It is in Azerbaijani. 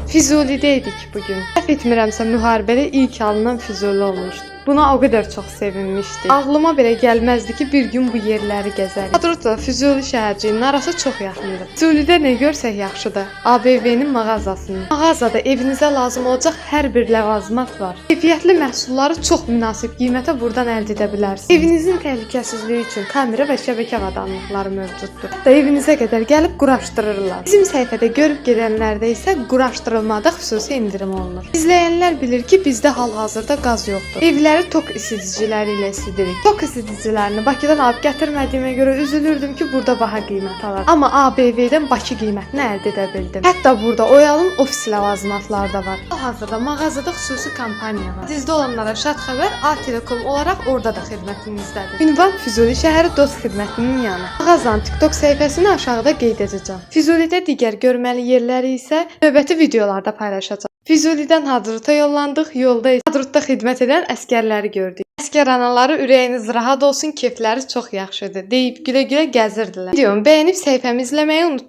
Füzulidəydik bugün. Səhv etmirəmsə müharibədə ilk alınan Füzuli olmuşdu. Buna o qədər çox sevinmişdik. Ağlıma belə gəlməzdi ki, bir gün bu yerləri gəzərik. Hadrutla Füzuli şəhərciyinin arası çox yaxındır. Füzulidə nə görsək yaxşıdır. ABV-nin mağazasının. Mağazada evinizə lazım olacaq hər bir ləvazimat var. Keyfiyyətli məhsulları çox münasib qiymətə buradan əldə edə bilərsiniz. Evinizin təhlükəsizliyi üçün kamera və şəbəkə avadanlıqları mövcuddur. Hətta evinizə qədər gəlib quraşdırırlar. Bizim səhifədə görüb gedənlərdə isə quraşdırılmada xüsusi endirim olunur. İzləyənlər bilir ki, bizdə hal-hazırda qaz yoxdur. Evləri tok isidiciləri ilə isidirik. Tok isidicilərini Bakıdan alıb gətirmədiyimə görə üzülürdüm ki, burada baha qiymət alar. Amma ABV-dən Bakı qiymətini əldə edə bildim. Hətta burada Oyalın ofis ləvazimatları da var. Hal-hazırda mağazada xüsusi kampaniya var. Sizdə olanlara şad xəbər A-Telekom olaraq orada da xidmətinizdədir. Ünvan Füzuli şəhəri dost xidmətinin yanı. Mağazanın TikTok səhifəsini aşağıda qeyd edəcəm. Füzulidə digər görməli yerləri isə növbəti videolarda paylaşacağam. Füzulidən Hadruta yollandıq. Yolda Hadrutda xidmət edən əsgərləri gördük. Əsgər anaları ürəyiniz rahat olsun, keyfləri çox yaxşıdır deyib gülə-gülə gəzirdilər. Videomu bəyənib səhifəmi izləməyi unutmayın.